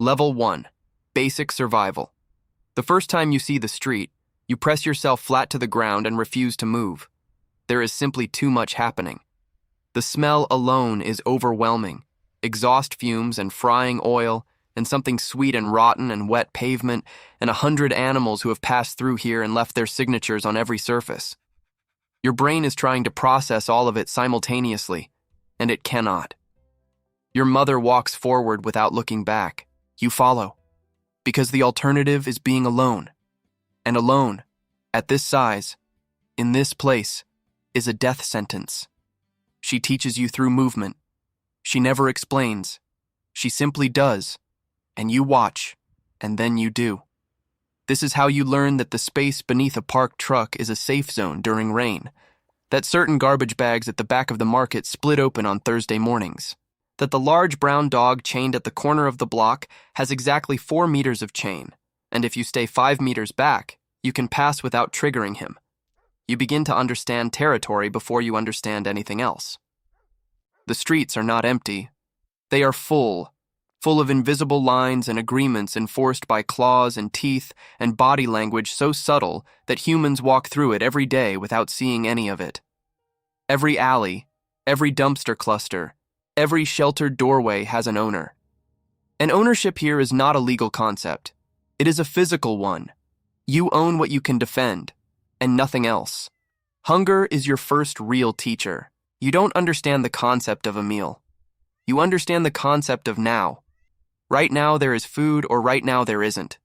Level 1. Basic survival. The first time you see the street, you press yourself flat to the ground and refuse to move. There is simply too much happening. The smell alone is overwhelming. Exhaust fumes and frying oil, and something sweet and rotten and wet pavement, and 100 animals who have passed through here and left their signatures on every surface. Your brain is trying to process all of it simultaneously, and it cannot. Your mother walks forward without looking back. You follow, because the alternative is being alone. And alone, at this size, in this place, is a death sentence. She teaches you through movement. She never explains. She simply does, and you watch, and then you do. This is how you learn that the space beneath a parked truck is a safe zone during rain, that certain garbage bags at the back of the market split open on Thursday mornings, that the large brown dog chained at the corner of the block has exactly 4 meters of chain, and if you stay 5 meters back, you can pass without triggering him. You begin to understand territory before you understand anything else. The streets are not empty. They are full of invisible lines and agreements enforced by claws and teeth and body language so subtle that humans walk through it every day without seeing any of it. Every alley, every dumpster cluster, every sheltered doorway has an owner. And ownership here is not a legal concept. It is a physical one. You own what you can defend, and nothing else. Hunger is your first real teacher. You don't understand the concept of a meal. You understand the concept of now. Right now there is food, or right now there isn't.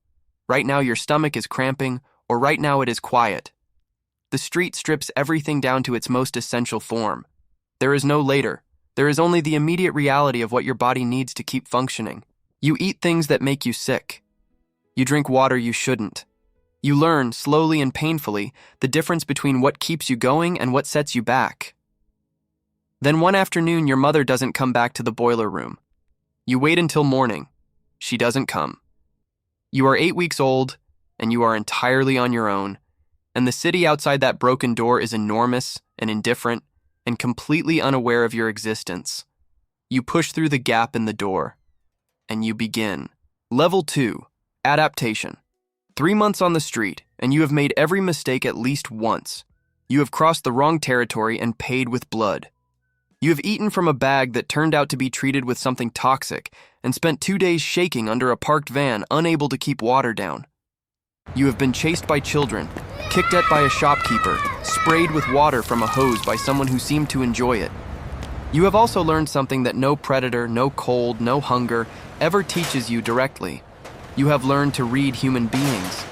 Right now your stomach is cramping, or right now it is quiet. The street strips everything down to its most essential form. There is no later. There is only the immediate reality of what your body needs to keep functioning. You eat things that make you sick. You drink water you shouldn't. You learn, slowly and painfully, the difference between what keeps you going and what sets you back. Then one afternoon, your mother doesn't come back to the boiler room. You wait until morning. She doesn't come. You are 8 weeks old, and you are entirely on your own, and the city outside that broken door is enormous and indifferent and completely unaware of your existence. You push through the gap in the door, and you begin. Level 2, Adaptation. 3 months on the street, and you have made every mistake at least once. You have crossed the wrong territory and paid with blood. You have eaten from a bag that turned out to be treated with something toxic and spent 2 days shaking under a parked van, unable to keep water down. You have been chased by children, kicked at by a shopkeeper, sprayed with water from a hose by someone who seemed to enjoy it. You have also learned something that no predator, no cold, no hunger ever teaches you directly. You have learned to read human beings.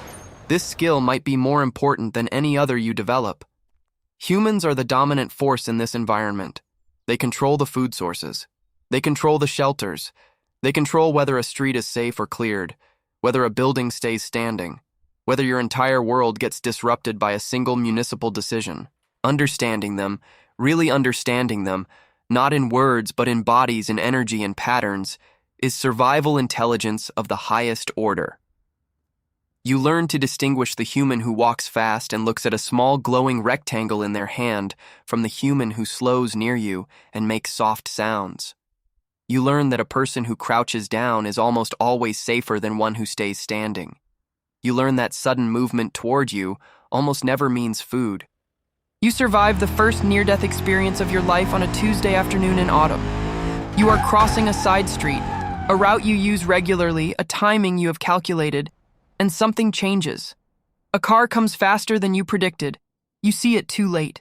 This skill might be more important than any other you develop. Humans are the dominant force in this environment. They control the food sources. They control the shelters. They control whether a street is safe or cleared, whether a building stays standing, whether your entire world gets disrupted by a single municipal decision. Understanding them, really understanding them, not in words but in bodies and energy and patterns, is survival intelligence of the highest order. You learn to distinguish the human who walks fast and looks at a small glowing rectangle in their hand from the human who slows near you and makes soft sounds. You learn that a person who crouches down is almost always safer than one who stays standing. You learn that sudden movement toward you almost never means food. You survive the first near-death experience of your life on a Tuesday afternoon in autumn. You are crossing a side street, a route you use regularly, a timing you have calculated, and something changes. A car comes faster than you predicted. You see it too late.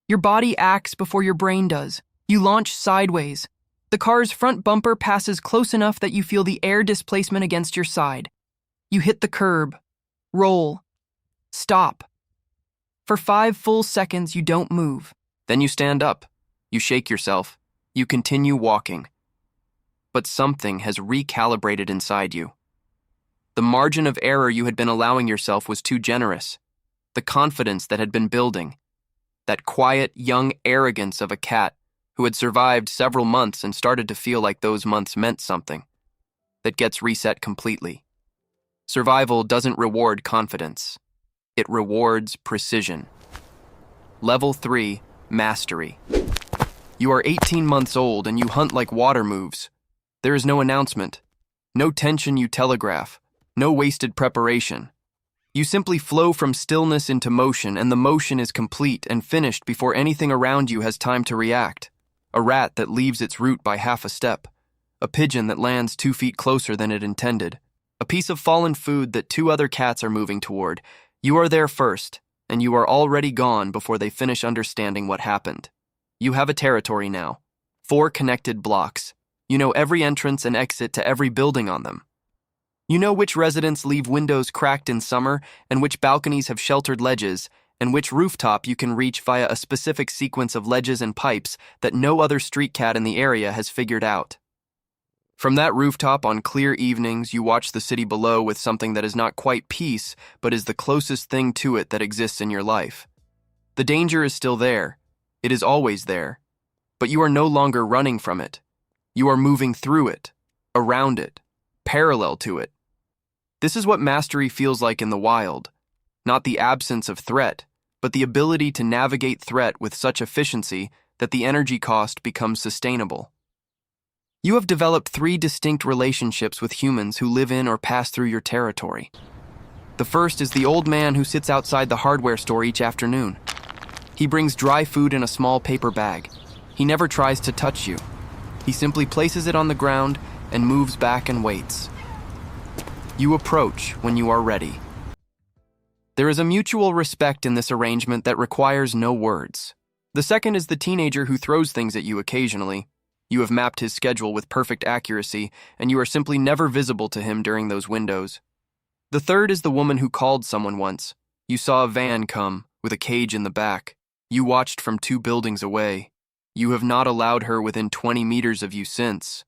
Your body acts before your brain does. You launch sideways. The car's front bumper passes close enough that you feel the air displacement against your side. You hit the curb. Roll. Stop. For 5 full seconds, you don't move. Then you stand up. You shake yourself. You continue walking. But something has recalibrated inside you. The margin of error you had been allowing yourself was too generous. The confidence that had been building. That quiet, young arrogance of a cat who had survived several months and started to feel like those months meant something. That gets reset completely. Survival doesn't reward confidence. It rewards precision. Level 3, Mastery. You are 18 months old and you hunt like water moves. There is no announcement. No tension you telegraph. No wasted preparation. You simply flow from stillness into motion, and the motion is complete and finished before anything around you has time to react. A rat that leaves its route by half a step. A pigeon that lands 2 feet closer than it intended. A piece of fallen food that 2 other cats are moving toward. You are there first, and you are already gone before they finish understanding what happened. You have a territory now. 4 connected blocks. You know every entrance and exit to every building on them. You know which residents leave windows cracked in summer, and which balconies have sheltered ledges, and which rooftop you can reach via a specific sequence of ledges and pipes that no other street cat in the area has figured out. From that rooftop on clear evenings, you watch the city below with something that is not quite peace, but is the closest thing to it that exists in your life. The danger is still there. It is always there. But you are no longer running from it. You are moving through it, around it, parallel to it. This is what mastery feels like in the wild. Not the absence of threat, but the ability to navigate threat with such efficiency that the energy cost becomes sustainable. You have developed 3 distinct relationships with humans who live in or pass through your territory. The first is the old man who sits outside the hardware store each afternoon. He brings dry food in a small paper bag. He never tries to touch you. He simply places it on the ground and moves back and waits. You approach when you are ready. There is a mutual respect in this arrangement that requires no words. The second is the teenager who throws things at you occasionally. You have mapped his schedule with perfect accuracy, and you are simply never visible to him during those windows. The third is the woman who called someone once. You saw a van come, with a cage in the back. You watched from 2 buildings away. You have not allowed her within 20 meters of you since.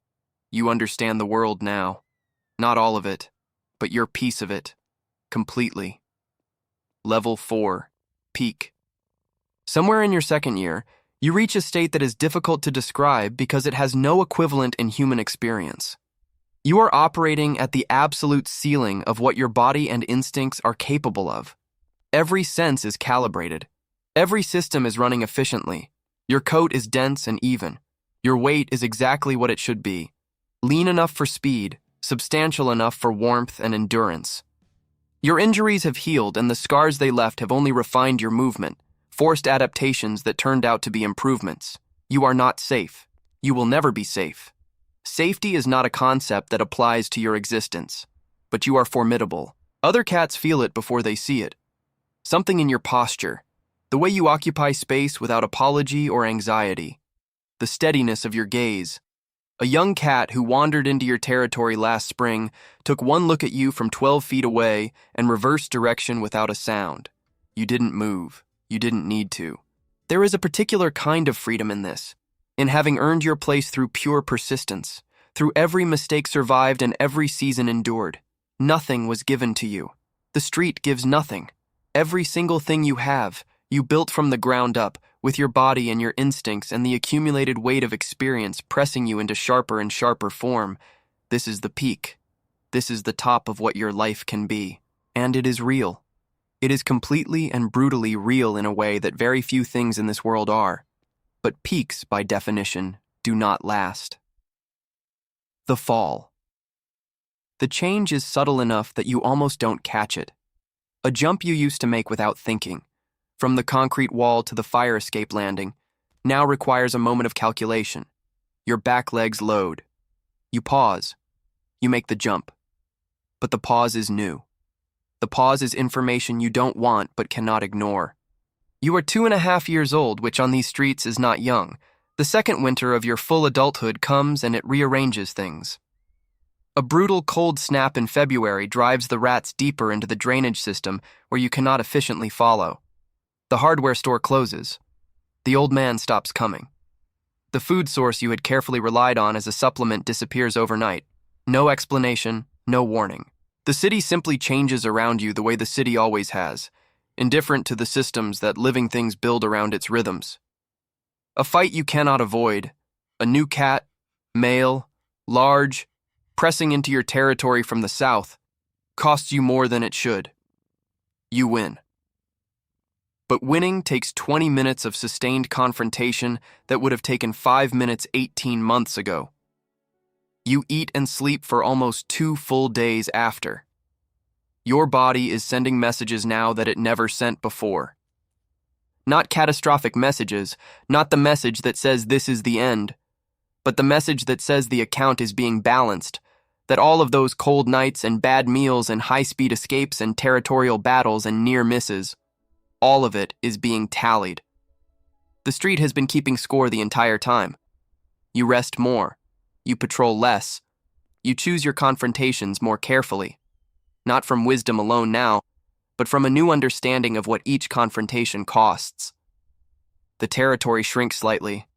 You understand the world now. Not all of it, but your piece of it. Completely. Level 4. Peak. Somewhere in your second year, you reach a state that is difficult to describe because it has no equivalent in human experience. You are operating at the absolute ceiling of what your body and instincts are capable of. Every sense is calibrated. Every system is running efficiently. Your coat is dense and even. Your weight is exactly what it should be. Lean enough for speed, substantial enough for warmth and endurance. Your injuries have healed, and the scars they left have only refined your movement. Forced adaptations that turned out to be improvements. You are not safe. You will never be safe. Safety is not a concept that applies to your existence, but you are formidable. Other cats feel it before they see it. Something in your posture, the way you occupy space without apology or anxiety, the steadiness of your gaze. A young cat who wandered into your territory last spring took one look at you from 12 feet away and reversed direction without a sound. You didn't move. You didn't need to. There is a particular kind of freedom in this, in having earned your place through pure persistence, through every mistake survived and every season endured. Nothing was given to you. The street gives nothing. Every single thing you have, you built from the ground up, with your body and your instincts and the accumulated weight of experience pressing you into sharper and sharper form. This is the peak. This is the top of what your life can be. And it is real. It is completely and brutally real in a way that very few things in this world are. But peaks, by definition, do not last. The fall. The change is subtle enough that you almost don't catch it. A jump you used to make without thinking, from the concrete wall to the fire escape landing, now requires a moment of calculation. Your back legs load. You pause. You make the jump. But the pause is new. The pause is information you don't want but cannot ignore. You are 2.5 years old, which on these streets is not young. The second winter of your full adulthood comes and it rearranges things. A brutal cold snap in February drives the rats deeper into the drainage system where you cannot efficiently follow. The hardware store closes. The old man stops coming. The food source you had carefully relied on as a supplement disappears overnight. No explanation, no warning. The city simply changes around you the way the city always has, indifferent to the systems that living things build around its rhythms. A fight you cannot avoid, a new cat, male, large, pressing into your territory from the south, costs you more than it should. You win. But winning takes 20 minutes of sustained confrontation that would have taken 5 minutes 18 months ago. You eat and sleep for almost 2 full days after. Your body is sending messages now that it never sent before. Not catastrophic messages, not the message that says this is the end, but the message that says the account is being balanced, that all of those cold nights and bad meals and high-speed escapes and territorial battles and near misses, all of it is being tallied. The street has been keeping score the entire time. You rest more. You patrol less. You choose your confrontations more carefully. Not from wisdom alone now, but from a new understanding of what each confrontation costs. The territory shrinks slightly,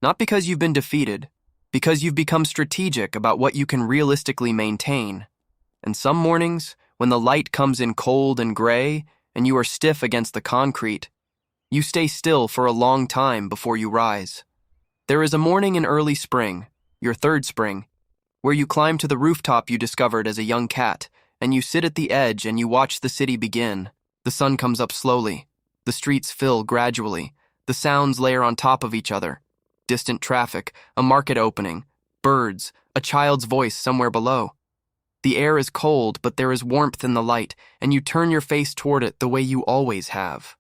not because you've been defeated, because you've become strategic about what you can realistically maintain. And some mornings, when the light comes in cold and gray, and you are stiff against the concrete, you stay still for a long time before you rise. There is a morning in early spring, your third spring, where you climb to the rooftop you discovered as a young cat, and you sit at the edge and you watch the city begin. The sun comes up slowly. The streets fill gradually. The sounds layer on top of each other. Distant traffic, a market opening, birds, a child's voice somewhere below. The air is cold, but there is warmth in the light, and you turn your face toward it the way you always have.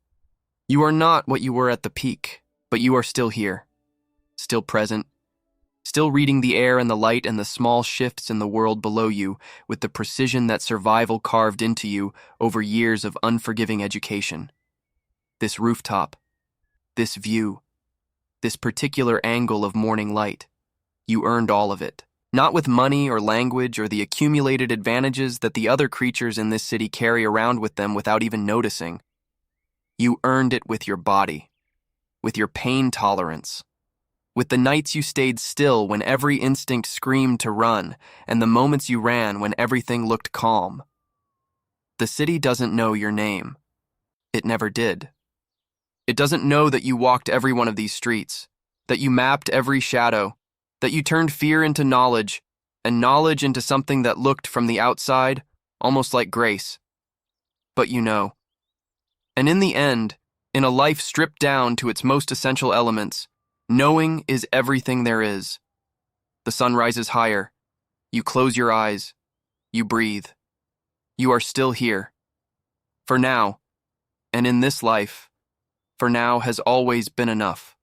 You are not what you were at the peak, but you are still here, still present, still reading the air and the light and the small shifts in the world below you with the precision that survival carved into you over years of unforgiving education. This rooftop, this view, this particular angle of morning light, you earned all of it. Not with money or language or the accumulated advantages that the other creatures in this city carry around with them without even noticing. You earned it with your body, with your pain tolerance, with the nights you stayed still when every instinct screamed to run, and the moments you ran when everything looked calm. The city doesn't know your name. It never did. It doesn't know that you walked every one of these streets, that you mapped every shadow, that you turned fear into knowledge, and knowledge into something that looked from the outside almost like grace. But you know. And in the end, in a life stripped down to its most essential elements, knowing is everything there is. The sun rises higher. You close your eyes. You breathe. You are still here. For now, and in this life, for now has always been enough.